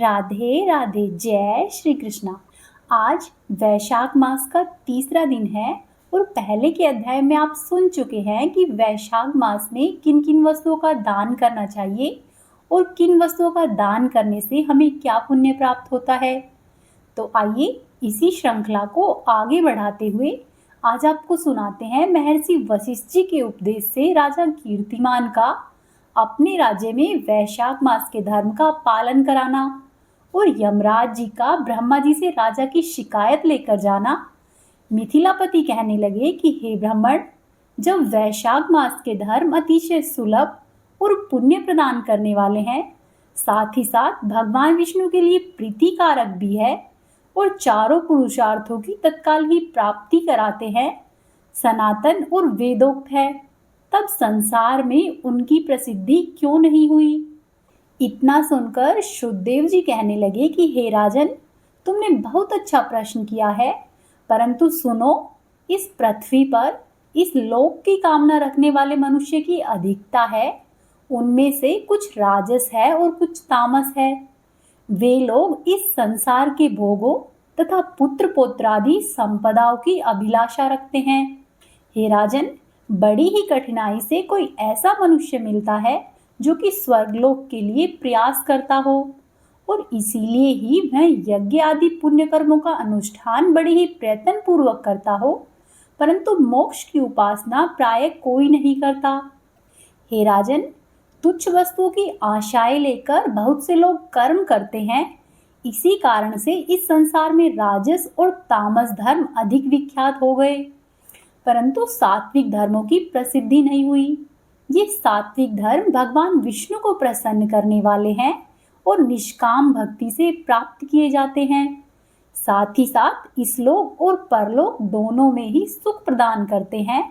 राधे राधे। जय श्री कृष्णा। आज वैशाख मास का तीसरा दिन है और पहले के अध्याय में आप सुन चुके हैं कि वैशाख मास में किन किन वस्तुओं का दान करना चाहिए और किन वस्तुओं का दान करने से हमें क्या पुण्य प्राप्त होता है। तो आइए इसी श्रृंखला को आगे बढ़ाते हुए आज आपको सुनाते हैं महर्षि वशिष्ठ जी के उपदेश से राजा कीर्तिमान का अपने राज्य में वैशाख मास के धर्म का पालन कराना और यमराज जी का ब्रह्मा जी से राजा की शिकायत लेकर जाना। मिथिलापति कहने लगे कि हे ब्राह्मण, जब वैशाख मास के धर्म अतिशय सुलभ और पुण्य प्रदान करने वाले हैं, साथ ही साथ भगवान विष्णु के लिए प्रीतिकारक भी है और चारों पुरुषार्थों की तत्काल ही प्राप्ति कराते हैं, सनातन और वेदोक्त है, तब संसार में उनकी प्रसिद्धि क्यों नहीं हुई। इतना सुनकर शुद्धदेव जी कहने लगे कि हे राजन, तुमने बहुत अच्छा प्रश्न किया है, परंतु सुनो, इस पृथ्वी पर इस लोक की कामना रखने वाले मनुष्य की अधिकता है। उनमें से कुछ राजस है और कुछ तामस है। वे लोग इस संसार के भोगों तथा पुत्र पौत्रादि संपदाओं की अभिलाषा रखते हैं। हे राजन, बड़ी ही कठिनाई से कोई ऐसा मनुष्य मिलता है जो कि स्वर्गलोक के लिए प्रयास करता हो और इसीलिए ही वह यज्ञ आदि पुण्य कर्मों का अनुष्ठान बड़े ही प्रयत्न पूर्वक करता हो, परंतु मोक्ष की उपासना प्राय कोई नहीं करता। हे राजन, तुच्छ वस्तुओं की आशाएं लेकर बहुत से लोग कर्म करते हैं। इसी कारण से इस संसार में राजस और तामस धर्म अधिक विख्यात हो गए, परंतु सात्विक धर्मों की प्रसिद्धि नहीं हुई। ये सात्विक धर्म भगवान विष्णु को प्रसन्न करने वाले हैं और निष्काम भक्ति से प्राप्त किए जाते हैं। साथ ही साथ इस लोक और परलोक दोनों में ही सुख प्रदान करते हैं।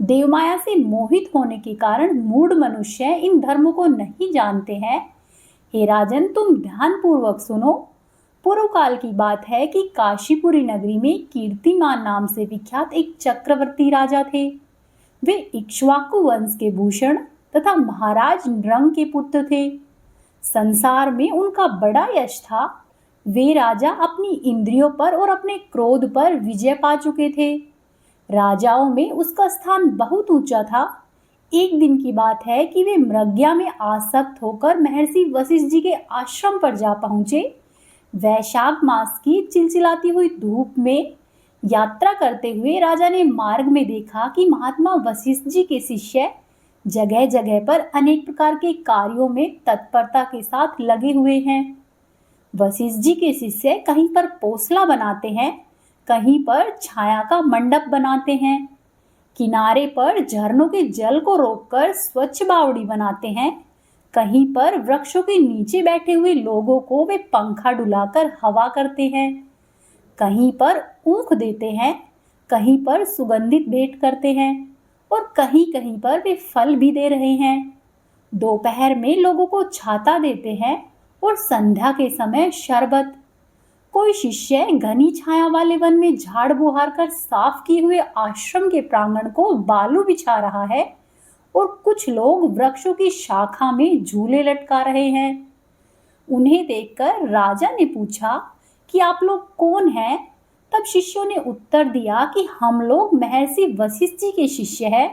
देवमाया से मोहित होने के कारण मूढ़ मनुष्य इन धर्मों को नहीं जानते हैं। हे राजन, तुम ध्यान पूर्वक सुनो। पूर्व काल की बात है कि काशीपुरी नगरी में कीर्तिमान नाम से विख्यात एक चक्रवर्ती राजा थे। वे इक्ष्वाकु वंश के भूषण तथा महाराज नृंग के पुत्र थे। संसार में उनका बड़ा यश था। वे राजा अपनी इंद्रियों पर और अपने क्रोध पर विजय पा चुके थे। राजाओं में उसका स्थान बहुत ऊंचा था। एक दिन की बात है कि वे मृग्या में आसक्त होकर महर्षि वशिष्ठ जी के आश्रम पर जा पहुंचे। वैशाख मास की चिलचिलाती हुई धूप में यात्रा करते हुए राजा ने मार्ग में देखा कि महात्मा वशिष्ठ जी के शिष्य जगह जगह पर अनेक प्रकार के कार्यों में तत्परता के साथ लगे हुए हैं। वशिष्ठ जी के शिष्य कहीं पर पोसला बनाते हैं, कहीं पर छाया का मंडप बनाते हैं, किनारे पर झरनों के जल को रोककर स्वच्छ बावड़ी बनाते हैं, कहीं पर वृक्षों के नीचे बैठे हुए लोगों को वे पंखा डुलाकर हवा करते हैं, कहीं पर ऊख देते हैं, कहीं पर सुगंधित भेंट करते हैं और कहीं कहीं पर वे फल भी दे रहे हैं। दोपहर में लोगों को छाता देते हैं और संध्या के समय शरबत। कोई शिष्य घनी छाया वाले वन में झाड़ बुहार कर साफ किए हुए आश्रम के प्रांगण को बालू बिछा रहा है और कुछ लोग वृक्षों की शाखा में झूले लटका रहे हैं। उन्हें देखकर राजा ने पूछा कि आप लोग कौन हैं? तब शिष्यों ने उत्तर दिया कि हम लोग महर्षि वशिष्ठ जी के शिष्य हैं।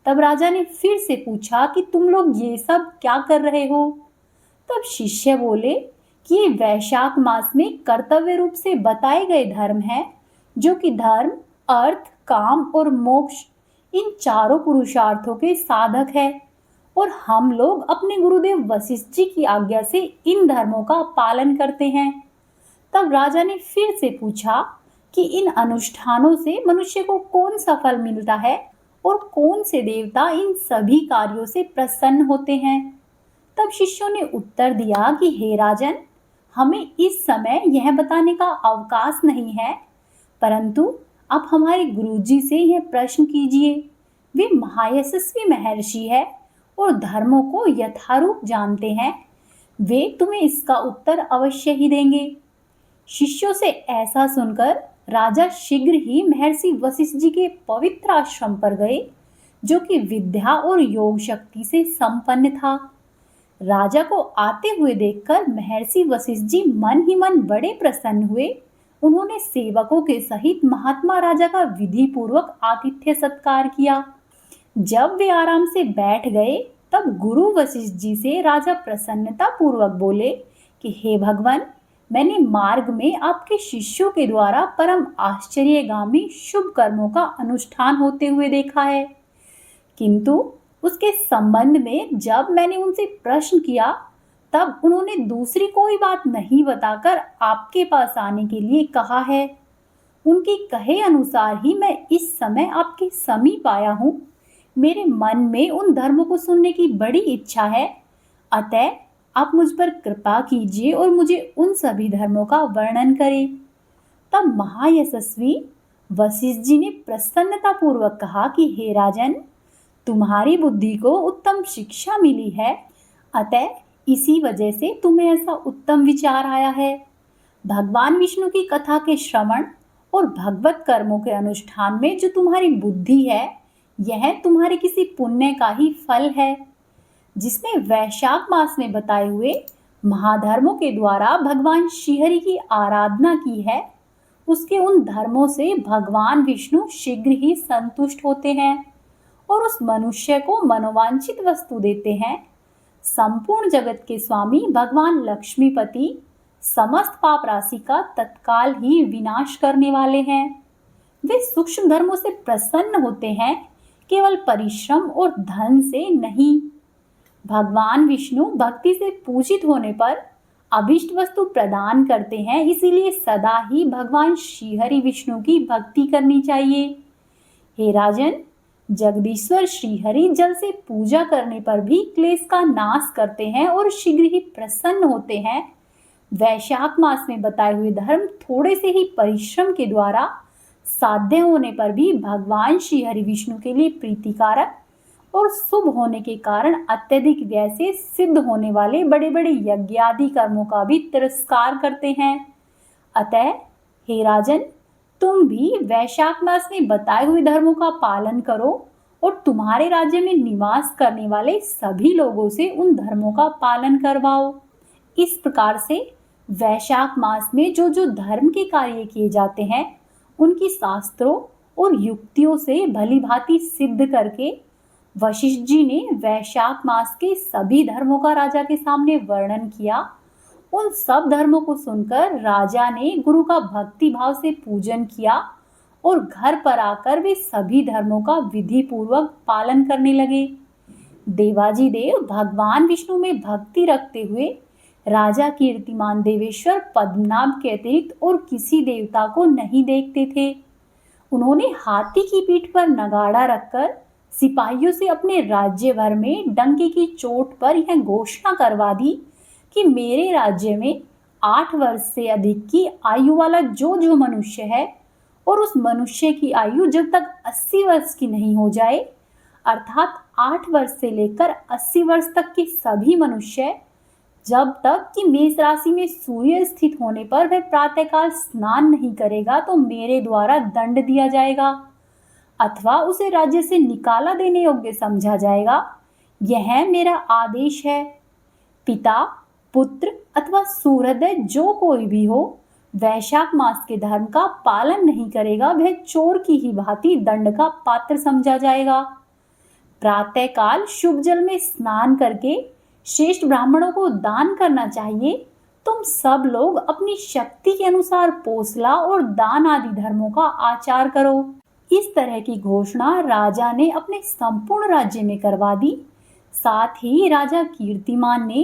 तब राजा ने फिर से पूछा कि तुम लोग ये सब क्या कर रहे हो? तब शिष्य बोले कि ये वैशाख मास में कर्तव्य रूप से बताए गए धर्म हैं, जो कि धर्म, अर्थ, काम और मोक्ष इन चारों पुरुषार्थों के साधक है और हम लोग अपने गुरुदेव वशिष्ठ जी की आज्ञा से इन धर्मों का पालन करते हैं। तब राजा ने फिर से पूछा कि इन अनुष्ठानों से मनुष्य को कौन सा फल मिलता है और कौन से देवता इन सभी कार्यों से प्रसन्न होते हैं। तब शिष्यों ने उत्तर दिया कि हे राजन, हमें इस समय यह बताने का अवकाश नहीं है, परंतु आप हमारे गुरुजी से यह प्रश्न कीजिए। वे महायशस्वी महर्षि है और धर्मों को यथारूप जानते हैं। वे तुम्हें इसका उत्तर अवश्य ही देंगे। शिष्यों से ऐसा सुनकर राजा शीघ्र ही महर्षि वशिष्ठ जी के पवित्र आश्रम पर गए, जो कि विद्या और योग शक्ति से संपन्न था। राजा को आते हुए देखकर महर्षि वशिष्ठ जी मन ही मन बड़े प्रसन्न हुए। उन्होंने सेवकों के सहित महात्मा राजा का विधि पूर्वक आतिथ्य सत्कार किया। जब वे आराम से बैठ गए, तब गुरु वशिष्ठ जी से राजा प्रसन्नता पूर्वक बोले कि हे भगवान, मैंने मार्ग में आपके शिष्यों के द्वारा परम आश्चर्यगामी शुभ कर्मों का अनुष्ठान होते हुए देखा है, किंतु उसके संबंध में जब मैंने उनसे प्रश्न किया, तब उन्होंने दूसरी कोई बात नहीं बताकर आपके पास आने के लिए कहा है। उनके कहे अनुसार ही मैं इस समय आपके समीप आया हूँ। मेरे मन में उन धर्मों को सुनने की बड़ी इच्छा है, अतः आप मुझ पर कृपा कीजिए और मुझे उन सभी धर्मों का वर्णन करें। तब महायशस्वी वशिष्ठ जी ने प्रसन्नता पूर्वक कहा कि हे राजन, तुम्हारी बुद्धि को उत्तम शिक्षा मिली है, अतः इसी वजह से तुम्हें ऐसा उत्तम विचार आया है। भगवान विष्णु की कथा के श्रवण और भगवत कर्मों के अनुष्ठान में जो तुम्हारी बुद्धि है, यह तुम्हारे किसी पुण्य का ही फल है। जिसने वैशाख मास में बताए हुए महाधर्मों के द्वारा भगवान श्रीहरि की आराधना की है, उसके उन धर्मों से भगवान विष्णु शीघ्र ही संतुष्ट होते हैं और उस मनुष्य को मनोवांछित वस्तु देते हैं। संपूर्ण जगत के स्वामी भगवान लक्ष्मीपति समस्त पाप राशि का तत्काल ही विनाश करने वाले हैं। वे सूक्ष्म धर्मों से प्रसन्न होते हैं, केवल परिश्रम और धन से नहीं। भगवान विष्णु भक्ति से पूजित होने पर अभिष्ट वस्तु प्रदान करते हैं, इसीलिए सदा ही भगवान श्रीहरि विष्णु की भक्ति करनी चाहिए। हे राजन, जगदीश्वर श्रीहरि जल से पूजा करने पर भी क्लेश का नाश करते हैं और शीघ्र ही प्रसन्न होते हैं। वैशाख मास में बताए हुए धर्म थोड़े से ही परिश्रम के द्वारा साध्य होने पर भी भगवान श्रीहरि विष्णु के लिए प्रीतिकारक और शुभ होने के कारण अत्यधिक व्यय से सिद्ध होने वाले बड़े बड़े यज्ञ आदि कर्मों का भी तिरस्कार करते हैं। अतः हे राजन, तुम भी वैशाख मास में बताए हुए धर्मों का पालन करो और तुम्हारे राज्य में निवास करने वाले सभी लोगों से उन धर्मों का पालन करवाओ। इस प्रकार से वैशाख मास में जो जो धर्म के कार्य किए जाते हैं, उनकी शास्त्रों और युक्तियों से भली भांति सिद्ध करके वशिष्ठ जी ने वैशाख मास के सभी धर्मों का राजा के सामने वर्णन किया। उन सब धर्मों को सुनकर राजा ने गुरु का भक्ति भाव से पूजन किया और घर पर आकर वे सभी धर्मों का विधि पूर्वक पालन करने लगे। देवाजी देव भगवान विष्णु में भक्ति रखते हुए राजा कीर्तिमान देवेश्वर पद्मनाभ के अतिरिक्त और किसी देवता को नहीं देखते थे। उन्होंने हाथी की पीठ पर नगाड़ा रखकर सिपाहियों से अपने राज्य भर में डंके की चोट पर यह घोषणा करवा दी कि मेरे राज्य में 8 वर्ष से अधिक की आयु वाला जो जो मनुष्य है और उस मनुष्य की आयु जब तक 80 वर्ष की नहीं हो जाए, अर्थात 8 वर्ष से लेकर 80 वर्ष तक के सभी मनुष्य, जब तक कि मेष राशि में सूर्य स्थित होने पर वह प्रातःकाल स्नान नहीं करेगा, तो मेरे द्वारा दंड दिया जाएगा अथवा उसे राज्य से निकाला देने योग्य समझा जाएगा। यह मेरा आदेश है। पिता, पुत्र अथवा सूर्योदय जो कोई भी हो, वैशाख मास के धर्म का पालन नहीं करेगा, वह चोर की ही भांति दंड का पात्र समझा जाएगा। प्रातःकाल शुभ जल में स्नान करके श्रेष्ठ ब्राह्मणों को दान करना चाहिए। तुम सब लोग अपनी शक्ति के अनुसार पोसला और दान आदि धर्मों का आचार करो। इस तरह की घोषणा राजा ने अपने संपूर्ण राज्य में करवा दी। साथ ही राजा कीर्तिमान ने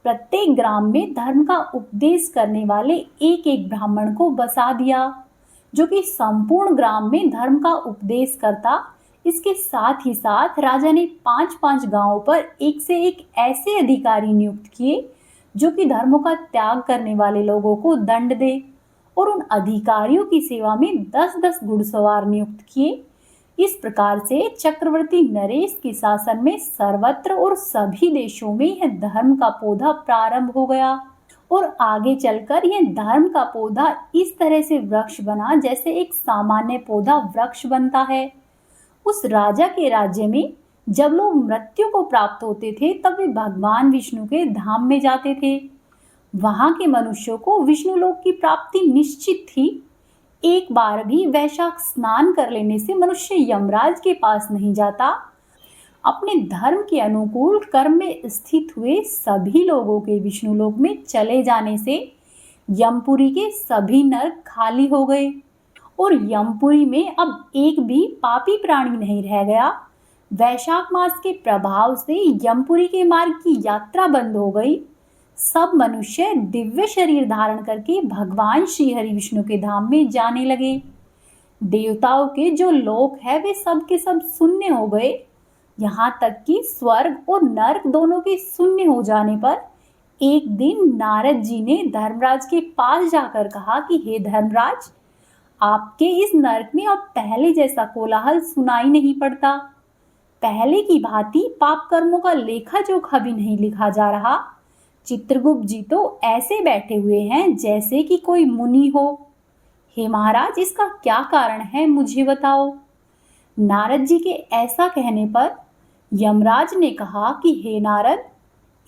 प्रत्येक ग्राम में धर्म का उपदेश करने वाले एक एक ब्राह्मण को बसा दिया, जो कि संपूर्ण ग्राम में धर्म का उपदेश करता। इसके साथ ही साथ राजा ने 5-5 गांवों पर एक से एक ऐसे अधिकारी नियुक्त किए जो कि धर्मों का त्याग करने वाले लोगों को दंड दे, और उन अधिकारियों की सेवा में 10-10 घुड़सवार नियुक्त किए। इस प्रकार से चक्रवर्ती नरेश के शासन में सर्वत्र और सभी देशों में यह धर्म का पौधा प्रारंभ हो गया और आगे चलकर यह धर्म का पौधा इस तरह से वृक्ष बना जैसे एक सामान्य पौधा वृक्ष बनता है। उस राजा के राज्य में जब लोग मृत्यु को प्राप्त होते थे तब वे भगवान विष्णु के धाम में जाते थे। वहां के मनुष्यों को विष्णु लोक की प्राप्ति निश्चित थी। एक बार भी वैशाख स्नान कर लेने से मनुष्य यमराज के पास नहीं जाता। अपने धर्म के अनुकूल कर्म में स्थित हुए सभी लोगों के विष्णु लोक में चले जाने से यमपुरी के सभी नरक खाली हो गए और यमपुरी में अब एक भी पापी प्राणी नहीं रह गया। वैशाख मास के प्रभाव से यमपुरी के मार्ग की यात्रा बंद हो गई। सब मनुष्य दिव्य शरीर धारण करके भगवान श्री हरि विष्णु के धाम में जाने लगे। देवताओं के जो लोक है वे सब के सब शून्य हो गए। यहाँ तक कि स्वर्ग और नर्क दोनों के शून्य हो जाने पर एक दिन नारद जी ने धर्मराज के पास जाकर कहा कि हे धर्मराज, आपके इस नर्क में अब पहले जैसा कोलाहल सुनाई नहीं पड़ता। पहले की भांति पाप कर्मों का लेखा जोखा भी नहीं लिखा जा रहा। चित्रगुप्त जी तो ऐसे बैठे हुए हैं जैसे कि कोई मुनि हो। हे महाराज, इसका क्या कारण है, मुझे बताओ। नारद जी के ऐसा कहने पर यमराज ने कहा कि हे नारद,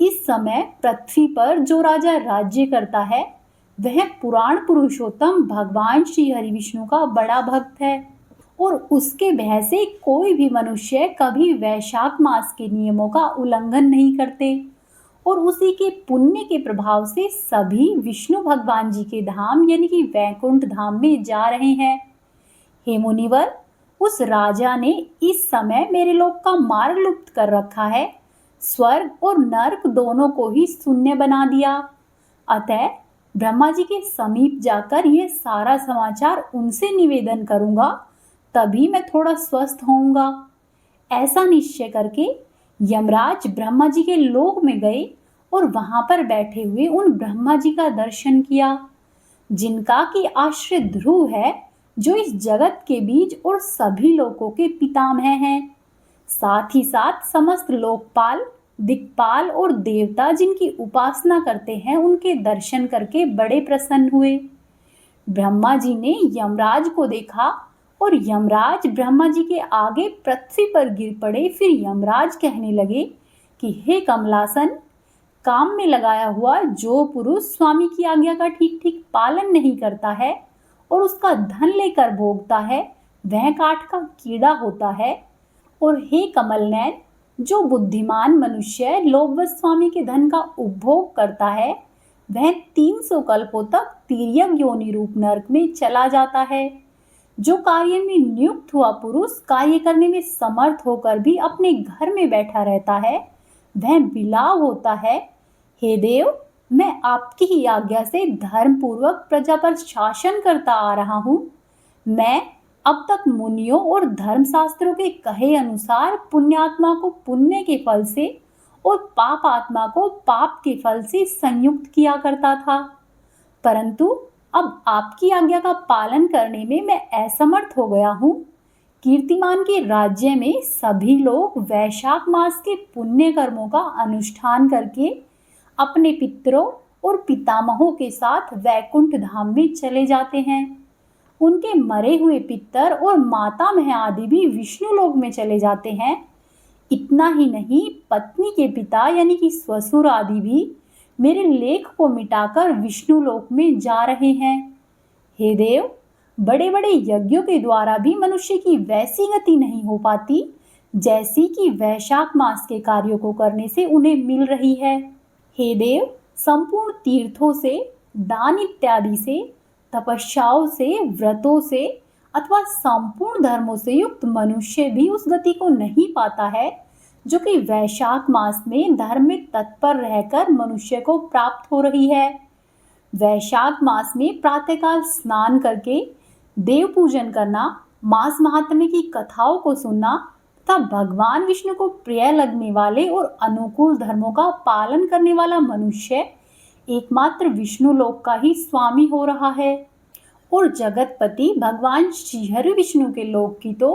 इस समय पृथ्वी पर जो राजा राज्य करता है वह पुराण पुरुषोत्तम भगवान श्री हरि विष्णु का बड़ा भक्त है और उसके भय से कोई भी मनुष्य कभी वैशाख मास के नियमों का उल्लंघन नहीं करते और उसी के पुण्य के प्रभाव से सभी विष्णु भगवान जी के धाम यानी कि वैकुंठ धाम में जा रहे हैं। हे मुनिवर, उस राजा ने इस समय मेरे लोक का मार्ग लुप्त कर रखा है। स्वर्ग और नर्क दोनों को ही शून्य बना दिया। अतः ब्रह्मा जी के समीप जाकर यह सारा समाचार उनसे निवेदन करूंगा, तभी मैं थोड़ा स्वस्थ होऊंगा। ऐसा निश्चय करके यमराज ब्रह्मा जी के लोक में गए और वहां पर बैठे हुए उन ब्रह्मा जी का दर्शन किया, जिनका कि आश्रय ध्रुव है, जो इस जगत के बीज और सभी लोकों के पितामह हैं। साथ ही साथ समस्त लोकपाल, दिक्पाल और देवता जिनकी उपासना करते हैं, उनके दर्शन करके बड़े प्रसन्न हुए। ब्रह्मा जी ने यमराज को देखा और यमराज ब्रह्मा जी के आगे पृथ्वी पर गिर पड़े। फिर यमराज कहने लगे कि हे कमलासन, काम में लगाया हुआ जो पुरुष स्वामी की आज्ञा का ठीक ठीक पालन नहीं करता है और उसका धन लेकर भोगता है, वह काठ का कीड़ा होता है। और हे कमलनयन, जो बुद्धिमान मनुष्य लोभवश स्वामी के धन का उपभोग करता है, वह 300 कल्पों तक तिर्यक योनि रूप नरक में चला जाता है। जो कार्य में नियुक्त हुआ पुरुष कार्य करने में समर्थ होकर भी अपने घर में बैठा रहता है, वह बिलाव होता है। हे देव, मैं आपकी ही आज्ञा से धर्म पूर्वक प्रजा पर शासन करता आ रहा हूँ। मैं अब तक मुनियों और धर्मशास्त्रों के कहे अनुसार पुण्यात्मा को पुण्य के फल से और पाप आत्मा को पाप के फल से संयुक्त किया करता था, परंतु अब आपकी आज्ञा का पालन करने में मैं असमर्थ हो गया हूँ। कीर्तिमान के राज्य में सभी लोग वैशाख मास के पुण्य कर्मों का अनुष्ठान करके अपने पितरों और पितामहों के साथ वैकुंठ धाम में चले जाते हैं। उनके मरे हुए पितर और मातामह आदि भी विष्णु लोक में चले जाते हैं। इतना ही नहीं, पत्नी के पिता यानी कि ससुर आदि भी मेरे लेख को मिटाकर विष्णु लोक में जा रहे हैं। हे देव, बड़े बड़े यज्ञों के द्वारा भी मनुष्य की वैसी गति नहीं हो पाती जैसी कि वैशाख मास के कार्यों को करने से उन्हें मिल रही है। हे देव, संपूर्ण तीर्थों से, दान इत्यादि से, तपस्याओं से, व्रतों से अथवा संपूर्ण धर्मों से युक्त मनुष्य भी उस गति को नहीं पाता है जो कि वैशाख मास में धर्म में तत्पर रहकर मनुष्य को प्राप्त हो रही है। वैशाख मास में प्रातःकाल स्नान करके देव पूजन करना, मास महात्म्य की कथाओं को सुनना तथा भगवान विष्णु को प्रिय लगने वाले और अनुकूल धर्मों का पालन करने वाला मनुष्य एकमात्र विष्णु लोक का ही स्वामी हो रहा है। और जगतपति भगवान श्रीहरि विष्णु के लोक की तो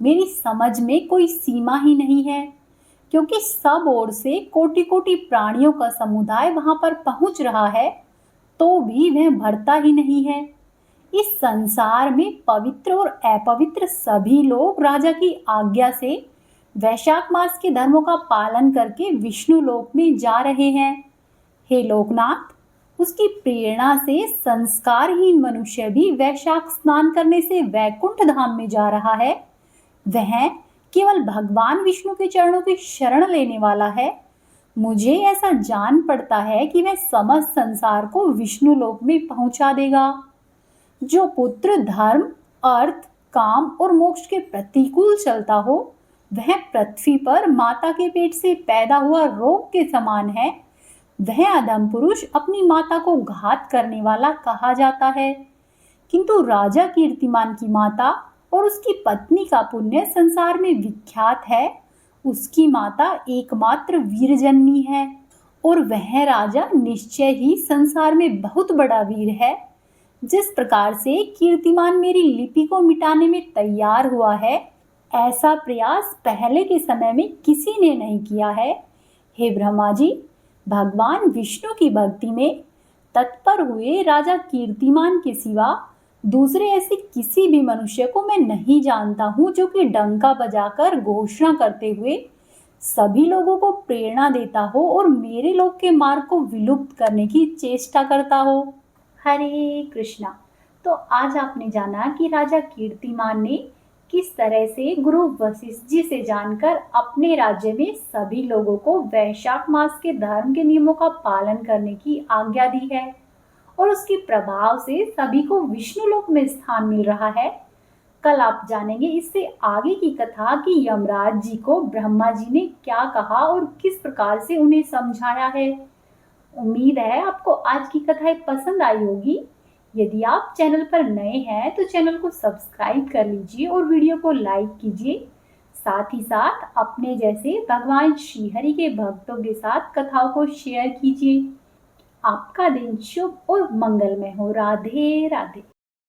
मेरी समझ में कोई सीमा ही नहीं है, क्योंकि सब ओर से कोटि कोटि प्राणियों का समुदाय वहां पर पहुंच रहा है, तो भी वह भरता ही नहीं है। इस संसार में पवित्र और अपवित्र सभी लोग राजा की आज्ञा से वैशाख मास के धर्मों का पालन करके विष्णु लोक में जा रहे हैं। हे लोकनाथ, उसकी प्रेरणा से संस्कारहीन मनुष्य भी वैशाख स्नान करने से वैकुंठ धाम में जा रहा है। वह केवल भगवान विष्णु के चरणों की शरण लेने वाला है। मुझे ऐसा जान पड़ता है कि वह समस्त संसार को विष्णु लोक में पहुंचा देगा। जो पुत्र धर्म, अर्थ, काम और मोक्ष के प्रतिकूल चलता हो, वह पृथ्वी पर माता के पेट से पैदा हुआ रोग के समान है। वह अधम पुरुष अपनी माता को घात करने वाला कहा जाता है। किंतु राजा कीर्तिमान की माता और उसकी पत्नी का पुण्य संसार में विख्यात है। उसकी माता एकमात्र वीरजननी है और वह राजा निश्चय ही संसार में बहुत बड़ा वीर है। जिस प्रकार से कीर्तिमान मेरी लिपि को मिटाने में तैयार हुआ है, ऐसा प्रयास पहले के समय में किसी ने नहीं किया है। हे ब्रह्मा जी, भगवान विष्णु की भक्ति में तत्पर हुए राजा कीर्तिमान के सिवा दूसरे ऐसे किसी भी मनुष्य को मैं नहीं जानता हूँ जो कि डंका बजाकर घोषणा करते हुए सभी लोगों को प्रेरणा देता हो और मेरे लोक के मार्ग को विलुप्त करने की चेष्टा करता हो। हरे कृष्णा। तो आज आपने जाना कि राजा कीर्तिमान ने किस तरह से गुरु वशिष्ठ जी से जानकर अपने राज्य में सभी लोगों को वैशाख मास के धर्म के नियमों का पालन करने की आज्ञा दी है और उसके प्रभाव से सभी को विष्णु लोक में स्थान मिल रहा है। कल आप जानेंगे इससे आगे की कथा कि यमराज जी को ब्रह्मा जी ने क्या कहा और किस प्रकार से उन्हें समझाया है। उम्मीद है आपको आज की कथाएं पसंद आई होगी। यदि आप चैनल पर नए हैं तो चैनल को सब्सक्राइब कर लीजिए और वीडियो को लाइक कीजिए। साथ ही साथ अपने जैसे भगवान श्री हरि के भक्तों के साथ कथाओं को शेयर कीजिए। आपका दिन शुभ और मंगलमय हो। राधे राधे।